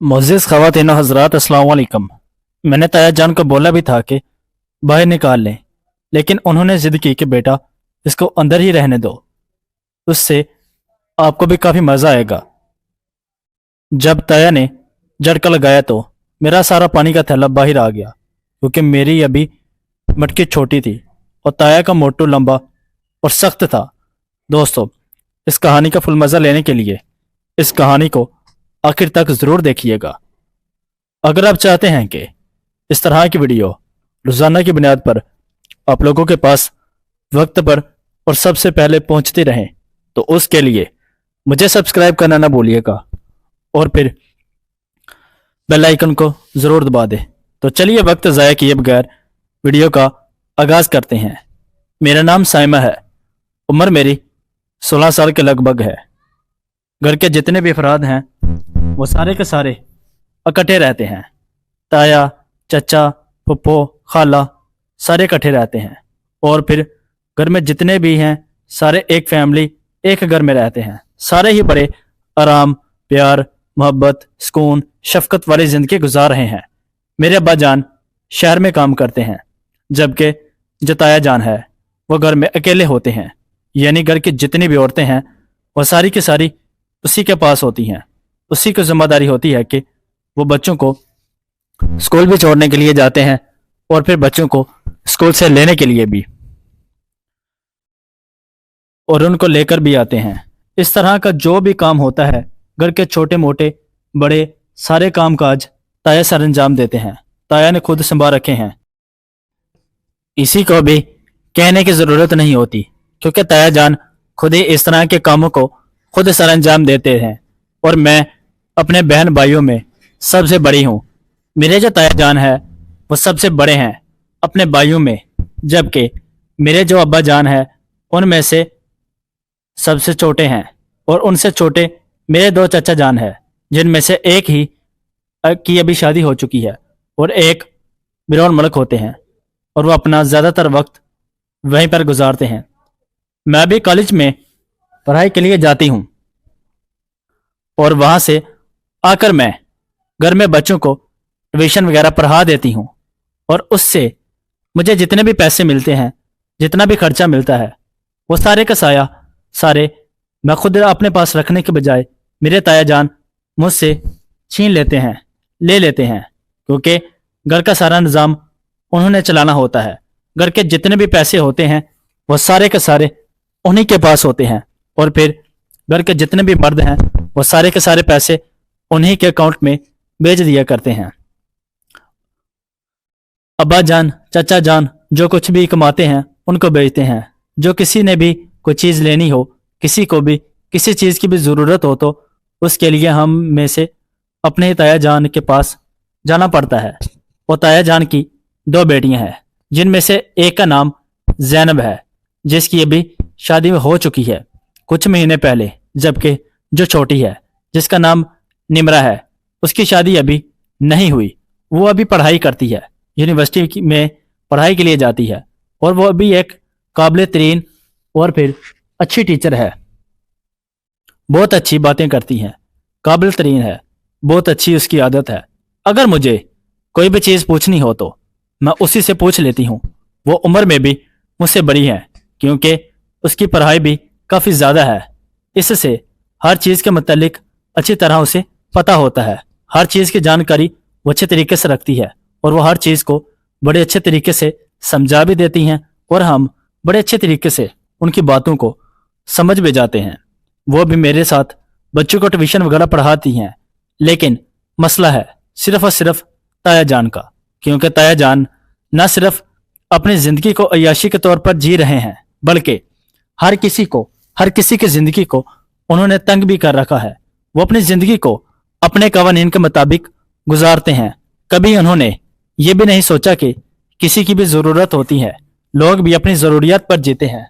मुअज़्ज़िज़ ख़वातीन व हज़रात, अस्सलाम वालेकुम। मैंने ताया जान को बोला भी था कि बाहर निकाल लें, लेकिन उन्होंने ज़िद की कि बेटा इसको अंदर ही रहने दो, उससे आपको भी काफ़ी मज़ा आएगा। जब ताया ने झटका लगाया तो मेरा सारा पानी का थैला बाहर आ गया, क्योंकि मेरी अभी मटकी छोटी थी और ताया का मोटू लंबा और सख्त था। दोस्तों, इस कहानी का फुल मज़ा लेने के लिए इस कहानी को आखिर तक ज़रूर देखिएगा। अगर आप चाहते हैं कि इस तरह की वीडियो रोज़ाना की बुनियाद पर आप लोगों के पास वक्त पर और सबसे पहले पहुंचती रहें, तो उसके लिए मुझे सब्सक्राइब करना ना भूलिएगा और फिर बेल आइकन को ज़रूर दबा दें। तो चलिए वक्त ज़ाया किए बगैर वीडियो का आगाज़ करते हैं। मेरा नाम साइमा है, उम्र मेरी 16 साल के लगभग है। घर के जितने भी अफराद हैं वो सारे के सारे इकट्ठे रहते हैं। ताया, चचा, फुप्पो, खाला सारे इकट्ठे रहते हैं और फिर घर में जितने भी हैं सारे एक फैमिली एक घर में रहते हैं। सारे ही बड़े आराम, प्यार, मोहब्बत, सुकून, शफकत वाली ज़िंदगी गुजार रहे हैं। मेरे अब्बा जान शहर में काम करते हैं, जबकि जो ताया जान है वो घर में अकेले होते हैं। यानी घर की जितनी भी औरतें हैं वो सारी की सारी उसी के पास होती हैं। उसी की जिम्मेदारी होती है कि वो बच्चों को स्कूल भी छोड़ने के लिए जाते हैं और फिर बच्चों को स्कूल से लेने के लिए भी, और उनको लेकर भी आते हैं। इस तरह का जो भी काम होता है, घर के छोटे मोटे बड़े सारे काम काज ताया सर अंजाम देते हैं। ताया ने खुद संभाल रखे हैं, इसी को भी कहने की ज़रूरत नहीं होती, क्योंकि ताया जान खुद ही इस तरह के कामों को खुद सर अंजाम देते हैं। और मैं अपने बहन भाइयों में सबसे बड़ी हूँ। मेरे जो ताया जान है वो सबसे बड़े हैं अपने भाइयों में, जबकि मेरे जो अब्बा जान है उनमें से सबसे छोटे हैं, और उनसे छोटे मेरे दो चचा जान है, जिनमें से एक ही की अभी शादी हो चुकी है और एक बिरौन मुल्क होते हैं, और वो अपना ज़्यादातर वक्त वहीं पर गुजारते हैं। मैं भी कॉलेज में पढ़ाई के लिए जाती हूँ और वहाँ से आकर मैं घर में बच्चों को ट्यूशन वगैरह पढ़ा देती हूँ, और उससे मुझे जितने भी पैसे मिलते हैं, जितना भी खर्चा मिलता है, वो सारे का सारे मैं खुद अपने पास रखने के बजाय मेरे ताया जान मुझसे छीन लेते हैं, ले लेते हैं, क्योंकि घर का सारा निज़ाम उन्होंने चलाना होता है। घर के जितने भी पैसे होते हैं वो सारे के सारे उन्हीं के पास होते हैं, और फिर घर के जितने भी मर्द हैं वो सारे के सारे पैसे उन्हीं के अकाउंट में भेज दिया करते हैं। अब्बा जान, चचा जान जो कुछ भी कमाते हैं उनको बेचते हैं। जो किसी ने भी कोई चीज़ लेनी हो, किसी को भी किसी चीज़ की भी ज़रूरत हो, तो उसके लिए हम में से अपने ही ताया जान के पास जाना पड़ता है। और ताया जान की दो बेटियां हैं, जिनमें से एक का नाम जैनब है, जिसकी अभी शादी हो चुकी है कुछ महीने पहले, जबकि जो छोटी है जिसका नाम निमरा है, उसकी शादी अभी नहीं हुई। वो अभी पढ़ाई करती है, यूनिवर्सिटी में पढ़ाई के लिए जाती है, और वो अभी एक काबिल तरीन और फिर अच्छी टीचर है। बहुत अच्छी बातें करती हैं, काबिल तरीन है, बहुत अच्छी उसकी आदत है। अगर मुझे कोई भी चीज़ पूछनी हो तो मैं उसी से पूछ लेती हूँ। वो उम्र में भी मुझसे बड़ी है, क्योंकि उसकी पढ़ाई भी काफ़ी ज़्यादा है। इससे हर चीज़ के मुतालिक अच्छी तरह उसे पता होता है। हर चीज़ की जानकारी वो अच्छे तरीके से रखती है, और वो हर चीज़ को बड़े अच्छे तरीके से समझा भी देती हैं, और हम बड़े अच्छे तरीके से उनकी बातों को समझ भी जाते हैं। वो भी मेरे साथ बच्चों को ट्यूशन वगैरह पढ़ाती हैं, लेकिन मसला है सिर्फ और सिर्फ ताया जान का, क्योंकि ताया जान न सिर्फ अपनी ज़िंदगी को अय्याशी के तौर पर जी रहे हैं, बल्कि हर किसी की ज़िंदगी को उन्होंने तंग भी कर रखा है। वो अपनी ज़िंदगी को अपने कवानीन के मुताबिक गुजारते हैं। कभी उन्होंने ये भी नहीं सोचा कि किसी की भी ज़रूरत होती है, लोग भी अपनी ज़रूरियात पर जीते हैं।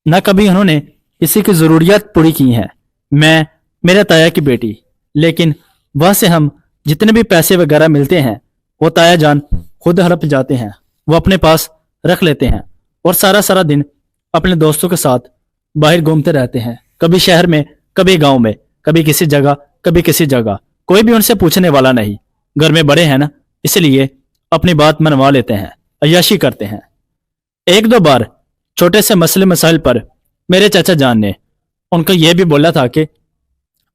न कभी उन्होंने किसी की ज़रूरियात पूरी की हैं। मैं मेरे ताया की बेटी, लेकिन वह से हम जितने भी पैसे वगैरह मिलते हैं वो ताया जान खुद हड़प जाते हैं, वो अपने पास रख लेते हैं, और सारा सारा दिन अपने दोस्तों के साथ बाहर घूमते रहते हैं, कभी शहर में, कभी गांव में, कभी किसी जगह, कभी किसी जगह। कोई भी उनसे पूछने वाला नहीं। घर में बड़े हैं ना, इसलिए अपनी बात मनवा लेते हैं, अय्याशी करते हैं। एक दो बार छोटे से मसले मसाइल पर मेरे चाचा जान ने उनको यह भी बोला था कि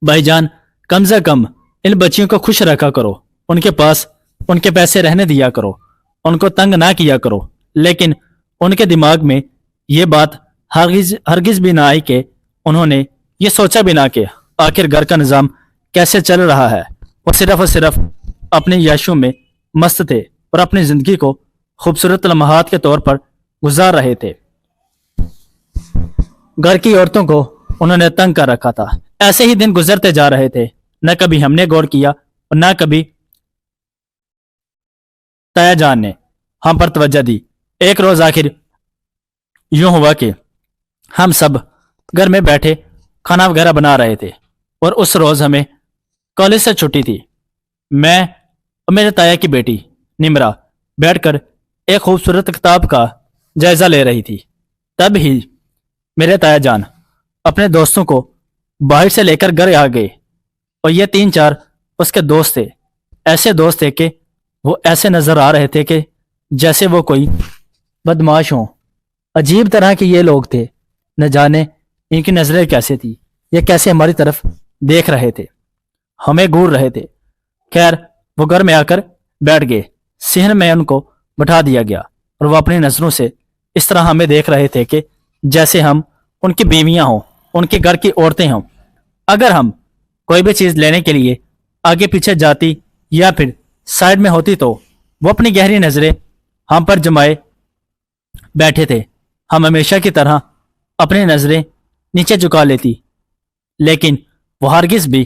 भाईजान, कम से कम इन बच्चियों को खुश रखा करो, उनके पास उनके पैसे रहने दिया करो, उनको तंग ना किया करो। लेकिन उनके दिमाग में ये बात हरगिज हरगिज भी ना आई कि उन्होंने ये सोचा भी ना कि आखिर घर का निज़ाम कैसे चल रहा है। वो सिर्फ अपने याशों में मस्त थे और अपनी जिंदगी को खूबसूरत लम्हात के तौर पर गुजार रहे थे। घर की औरतों को उन्होंने तंग कर रखा था। ऐसे ही दिन गुजरते जा रहे थे। न कभी हमने गौर किया और न कभी ताया जान ने हम पर तवज्जो दी। एक रोज आखिर यूं हुआ कि हम सब घर में बैठे खाना वगैरह बना रहे थे और उस रोज हमें कॉलेज से छुट्टी थी। मैं और मेरे ताया की बेटी निमरा बैठकर एक खूबसूरत किताब का जायजा ले रही थी। तब ही मेरे ताया जान अपने दोस्तों को बाहर से लेकर घर आ गए और ये 3-4 उसके दोस्त थे। ऐसे दोस्त थे कि वो ऐसे नजर आ रहे थे कि जैसे वो कोई बदमाश हों। अजीब तरह के ये लोग थे। न जाने इनकी नजरें कैसे थी, ये कैसे हमारी तरफ देख रहे थे, हमें घूर रहे थे। खैर, वो घर में आकर बैठ गए। सिहन में उनको बैठा दिया गया और वो अपनी नजरों से इस तरह हमें देख रहे थे कि जैसे हम उनकी बीवियां हों, उनके घर की औरतें हों। अगर हम कोई भी चीज लेने के लिए आगे पीछे जाती या फिर साइड में होती तो वो अपनी गहरी नजरें हम पर जमाए बैठे थे। हम हमेशा की तरह अपनी नजरें नीचे झुका लेती, लेकिन वो हरगिज भी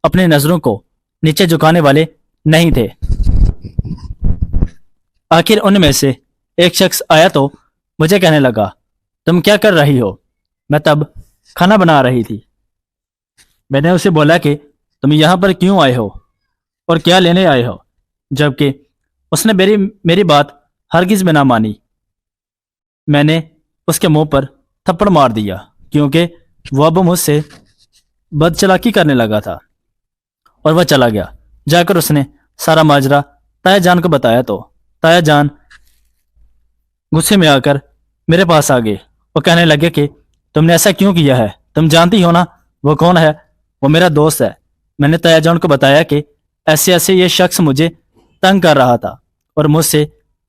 अपनी नजरों को नीचे झुकाने वाले नहीं थे। आखिर उनमें से एक शख्स आया तो मुझे कहने लगा, तुम क्या कर रही हो? मैं तब खाना बना रही थी। मैंने उसे बोला कि तुम यहां पर क्यों आए हो और क्या लेने आए हो, जबकि उसने मेरी बात हरगिज में ना मानी। मैंने उसके मुंह पर थप्पड़ मार दिया क्योंकि वो अब मुझसे बदचलाकी करने लगा था और वह चला गया। जाकर उसने सारा माजरा ताया जान को बताया तो ताया जान गुस्से में आकर मेरे पास आ गए और कहने लगे कि तुमने ऐसा क्यों किया है? तुम जानती हो ना वो कौन है? वो मेरा दोस्त है। मैंने ताया जान को बताया कि ऐसे ऐसे ये शख्स मुझे तंग कर रहा था और मुझसे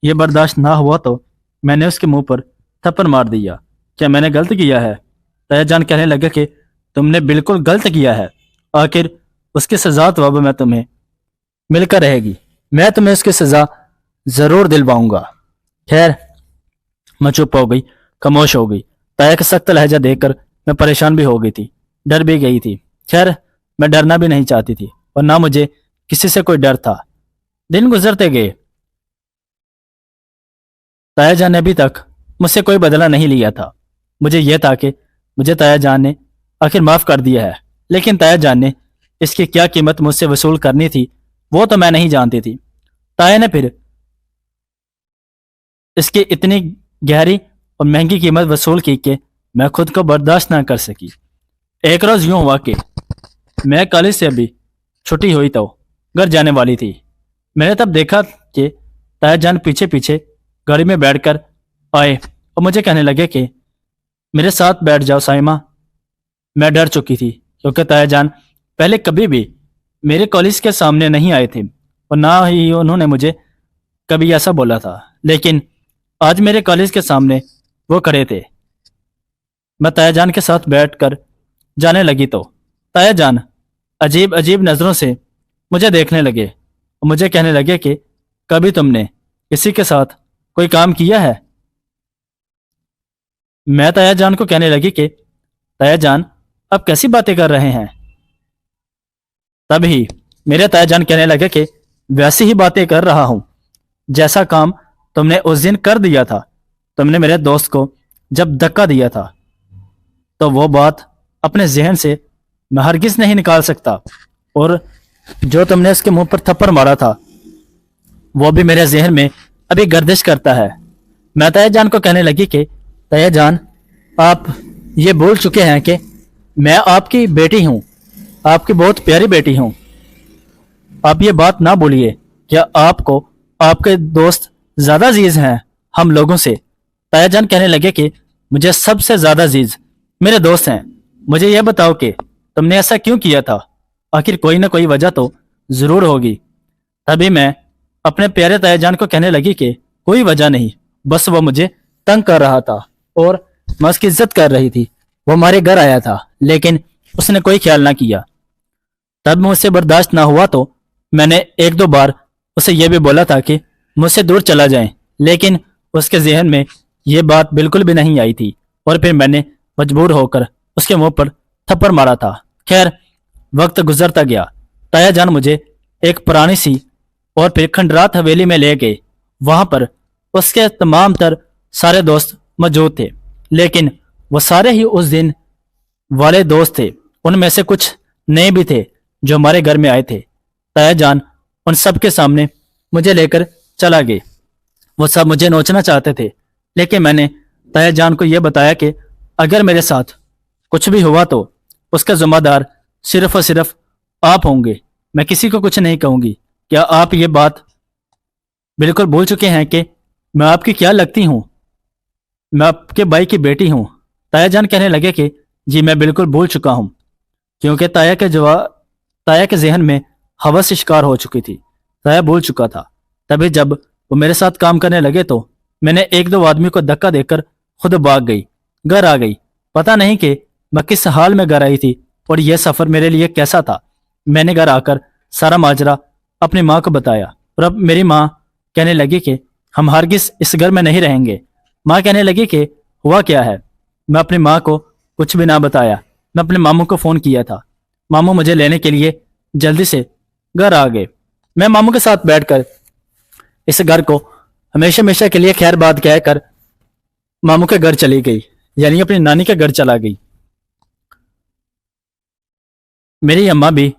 ये बर्दाश्त ना हुआ तो मैंने उसके मुंह पर थप्पड़ मार दिया। क्या मैंने गलत किया है? ताया जान कहने लगे कि तुमने बिल्कुल गलत किया है। आखिर उसकी सजा तो अब मैं तुम्हें मिलकर रहेगी। मैं तुम्हें उसकी सजा जरूर दिलवाऊंगा। खैर, मैं चुप हो गई, खामोश हो गई। ताया का सख्त लहजा देखकर मैं परेशान भी हो गई थी, डर भी गई थी। खैर, मैं डरना भी नहीं चाहती थी और ना मुझे किसी से कोई डर था। दिन गुजरते गए। ताया जान ने अभी तक मुझसे कोई बदला नहीं लिया था। मुझे यह था कि मुझे ताया जान ने आखिर माफ कर दिया है, लेकिन ताया जान ने इसकी क्या कीमत मुझसे वसूल करनी थी वो तो मैं नहीं जानती थी। ताया ने फिर इसकी इतनी गहरी और महंगी कीमत वसूल की कि मैं खुद को बर्दाश्त ना कर सकी। एक रोज यूं हुआ कि मैं कॉलेज से अभी छुट्टी हुई तो घर जाने वाली थी। मैंने तब देखा कि ताया जान पीछे पीछे गाड़ी में बैठकर आए और मुझे कहने लगे कि मेरे साथ बैठ जाओ साइमा। मैं डर चुकी थी क्योंकि ताया जान पहले कभी भी मेरे कॉलेज के सामने नहीं आए थे और ना ही उन्होंने मुझे कभी ऐसा बोला था, लेकिन आज मेरे कॉलेज के सामने वो खड़े थे। मैं ताया जान के साथ बैठकर जाने लगी तो ताया जान अजीब अजीब नजरों से मुझे देखने लगे और मुझे कहने लगे कि कभी तुमने किसी के साथ कोई काम किया है? मैं ताया जान को कहने लगी कि ताया जान, अब कैसी बातें कर रहे हैं? तभी मेरे ताया जान कहने लगे कि वैसी ही बातें कर रहा हूं जैसा काम तुमने उस दिन कर दिया था। तुमने मेरे दोस्त को जब धक्का दिया था तो वो बात अपने जहन से मैं हरगिज नहीं निकाल सकता, और जो तुमने उसके मुंह पर थप्पड़ मारा था वो भी मेरे जहन में अभी गर्दिश करता है। मैं ताया जान को कहने लगी कि ताया जान, आप ये भूल चुके हैं कि मैं आपकी बेटी हूं, आपकी बहुत प्यारी बेटी हूं। آپ یہ بات نہ بولیے، کیا آپ کو آپ کے دوست زیادہ عزیز ہیں ہم لوگوں سے؟ تایا جان کہنے لگے کہ مجھے سب سے زیادہ عزیز میرے دوست ہیں۔ مجھے یہ بتاؤ کہ تم نے ایسا کیوں کیا تھا؟ آخر کوئی نہ کوئی وجہ تو ضرور ہوگی۔ تبھی میں اپنے پیارے تایا جان کو کہنے لگی کہ کوئی وجہ نہیں، بس وہ مجھے تنگ کر رہا تھا اور میں اس کی عزت کر رہی تھی۔ وہ ہمارے گھر آیا تھا لیکن اس نے کوئی خیال نہ کیا۔ تب مجھ سے برداشت نہ ہوا تو میں نے ایک دو بار اسے یہ بھی بولا تھا کہ مجھ سے دور چلا جائیں، لیکن اس کے ذہن میں یہ بات بالکل بھی نہیں آئی تھی اور پھر میں نے مجبور ہو کر اس کے منہ پر تھپڑ مارا تھا۔ خیر، وقت گزرتا گیا۔ تایا جان مجھے ایک پرانی سی اور پھر کھنڈرات حویلی میں لے گئے۔ وہاں پر اس کے تمام تر سارے دوست موجود تھے، لیکن وہ سارے ہی اس دن والے دوست تھے۔ ان میں سے کچھ نئے بھی تھے جو ہمارے گھر میں آئے تھے۔ تایا جان ان سب کے سامنے مجھے لے کر چلا گئے۔ وہ سب مجھے نوچنا چاہتے تھے، لیکن میں نے تایا جان کو یہ بتایا کہ اگر میرے ساتھ کچھ بھی ہوا تو اس کا ذمہ دار صرف اور صرف آپ ہوں گے، میں کسی کو کچھ نہیں کہوں گی۔ کیا آپ یہ بات بالکل بھول چکے ہیں کہ میں آپ کی کیا لگتی ہوں؟ میں آپ کے بھائی کی بیٹی ہوں۔ تایا جان کہنے لگے کہ جی میں بالکل بھول چکا ہوں، کیونکہ تایا کے ذہن میں ہوس سے شکار ہو چکی تھی۔ تایا بھول چکا تھا۔ تبھی جب وہ میرے ساتھ کام کرنے لگے تو میں نے ایک دو آدمی کو دھکا دے کر خود بھاگ گئی، گھر آ گئی۔ پتہ نہیں کہ میں کس حال میں گھر آئی تھی اور یہ سفر میرے لیے کیسا تھا۔ میں نے گھر آ کر سارا ماجرا اپنی ماں کو بتایا اور اب میری ماں کہنے لگی کہ ہم ہرگز اس گھر میں نہیں رہیں گے۔ ماں کہنے لگی کہ ہوا کیا ہے؟ میں اپنی ماں کو کچھ بھی نہ بتایا۔ میں اپنے ماموں کو فون کیا تھا، ماموں مجھے لینے کے لیے جلدی سے گھر آ گئے۔ میں ماموں کے ساتھ بیٹھ کر اس گھر کو ہمیشہ ہمیشہ کے لیے خیر بات کہہ کر ماموں کے گھر چلی گئی، یعنی اپنی نانی کے گھر چلا گئی۔ میری اماں بھی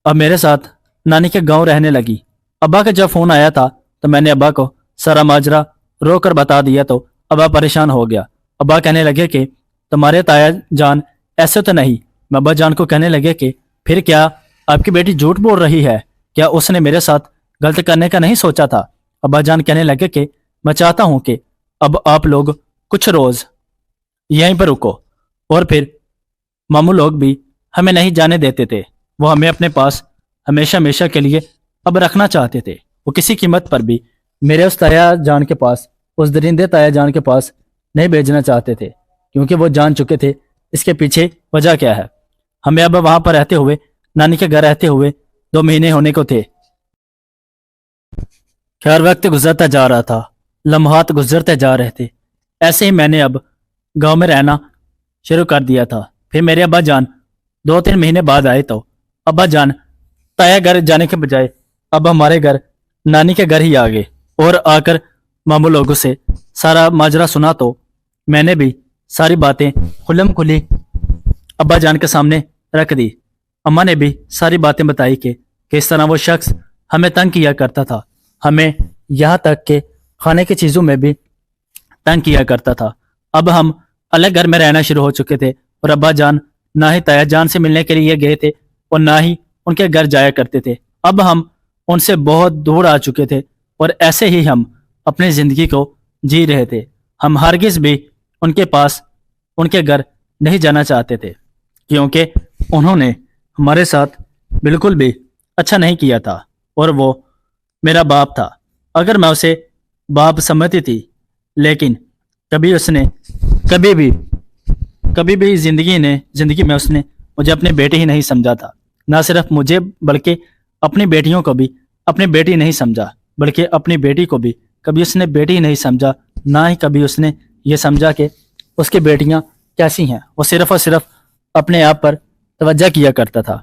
اب میرے ساتھ نانی کے گاؤں رہنے لگی۔ ابا کا جب فون آیا تھا تو میں نے ابا کو سارا ماجرا رو کر بتا دیا تو ابا پریشان ہو گیا۔ ابا کہنے لگے کہ تمہارے تایا جان ایسے تو نہیں۔ میں ابا جان کو کہنے لگے کہ پھر کیا آپ کی بیٹی جھوٹ بول رہی ہے؟ کیا اس نے میرے ساتھ غلط کرنے کا نہیں سوچا تھا؟ ابا جان کہنے لگے کہ میں چاہتا ہوں کہ اب آپ لوگ کچھ روز یہیں پر رکو، اور پھر ماموں لوگ بھی ہمیں نہیں جانے دیتے تھے۔ وہ ہمیں اپنے پاس ہمیشہ ہمیشہ کے لیے اب رکھنا چاہتے تھے۔ وہ کسی قیمت پر بھی میرے اس تایا جان کے پاس، اس درندے تایا جان کے پاس نہیں بھیجنا چاہتے تھے، کیونکہ وہ جان چکے تھے اس کے پیچھے وجہ کیا ہے۔ ہمیں اب وہاں پر رہتے ہوئے، نانی کے گھر رہتے ہوئے 2 مہینے ہونے کو تھے۔ خیر، وقت گزرتا جا رہا تھا، لمحات گزرتے جا رہے تھے۔ ایسے ہی میں نے اب گاؤں میں رہنا شروع کر دیا تھا۔ پھر میرے ابا جان 2-3 مہینے بعد آئے تو ابا جان تایا گھر جانے کے بجائے اب ہمارے گھر نانی کے گھر ہی آ گئے، اور آ کر ماموں لوگوں سے سارا ماجرا سنا تو میں نے بھی ساری باتیں کھلم کھلی ابا جان کے سامنے رکھ دی۔ اماں نے بھی ساری باتیں بتائی کہ کس طرح وہ شخص ہمیں تنگ کیا کرتا تھا، ہمیں یہاں تک کہ کھانے کی چیزوں میں بھی تنگ کیا کرتا تھا۔ اب ہم الگ گھر میں رہنا شروع ہو چکے تھے، اور ابا جان نہ ہی تایا جان سے ملنے کے لیے گئے تھے اور نہ ہی ان کے گھر جایا کرتے تھے۔ اب ہم ان سے بہت دور آ چکے تھے، اور ایسے ہی ہم اپنی زندگی کو جی رہے تھے۔ ہم ہرگز بھی ان کے پاس، ان کے گھر نہیں جانا چاہتے تھے، کیونکہ انہوں نے ہمارے ساتھ بالکل بھی اچھا نہیں کیا تھا، اور وہ میرا باپ تھا۔ اگر میں اسے باپ سمجھتی تھی، لیکن کبھی بھی زندگی میں اس نے مجھے اپنی بیٹی ہی نہیں سمجھا تھا۔ نہ صرف مجھے بلکہ اپنی بیٹیوں کو بھی اپنی بیٹی نہیں سمجھا، بلکہ اپنی بیٹی کو بھی کبھی اس نے بیٹی نہیں سمجھا، نہ ہی کبھی اس نے یہ سمجھا کہ اس کی بیٹیاں کیسی ہیں۔ وہ صرف اور صرف اپنے آپ پر توجہ کیا کرتا تھا،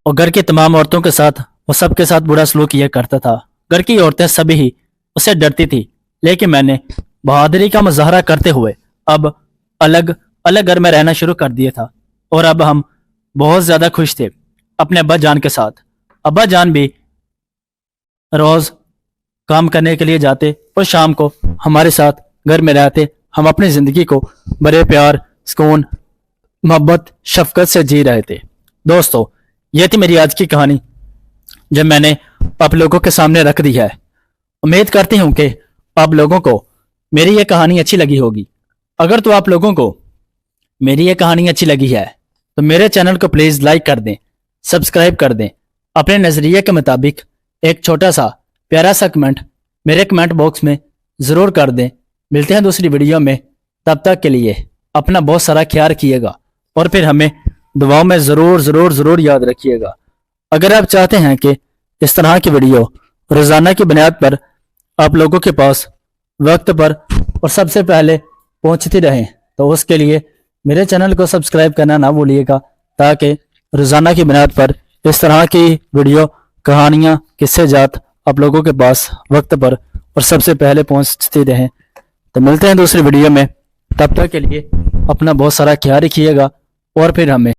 اور گھر کی تمام عورتوں کے ساتھ وہ سب کے ساتھ برا سلوک کیا کرتا تھا۔ گھر کی عورتیں سبھی ہی اسے ڈرتی تھی، لیکن میں نے بہادری کا مظاہرہ کرتے ہوئے اب الگ گھر میں رہنا شروع کر دیا تھا، اور اب ہم بہت زیادہ خوش تھے اپنے ابا جان کے ساتھ۔ ابا جان بھی روز کام کرنے کے لیے جاتے اور شام کو ہمارے ساتھ گھر میں رہتے۔ ہم اپنی زندگی کو بڑے پیار، سکون، محبت، شفقت سے جی رہے تھے۔ دوستو، یہ تھی میری آج کی کہانی۔ जो मैंने आप लोगों के सामने रख दी है। उम्मीद करती हूँ कि आप लोगों को मेरी ये कहानी अच्छी लगी होगी। अगर तो आप लोगों को मेरी ये कहानी अच्छी लगी है तो मेरे चैनल को प्लीज़ लाइक कर दें, सब्सक्राइब कर दें। अपने नज़रिए के मुताबिक एक छोटा सा प्यारा सा कमेंट मेरे कमेंट बॉक्स में ज़रूर कर दें। मिलते हैं दूसरी वीडियो में, तब तक के लिए अपना बहुत सारा ख्याल रखिएगा और फिर हमें दुआओं में ज़रूर याद रखिएगा। अगर आप चाहते हैं कि इस तरह की वीडियो रोज़ाना की बुनियाद पर आप लोगों के पास वक्त पर और सबसे पहले पहुंचती रहें तो उसके लिए मेरे चैनल को सब्सक्राइब करना ना भूलिएगा, ताकि रोज़ाना की बुनियाद पर इस तरह की वीडियो, कहानियाँ, किस्से जात आप लोगों के पास वक्त पर और सबसे पहले पहुंचती रहें। तो मिलते हैं दूसरी वीडियो में, तब तक के लिए अपना बहुत सारा ख्याल रखिएगा और फिर हमें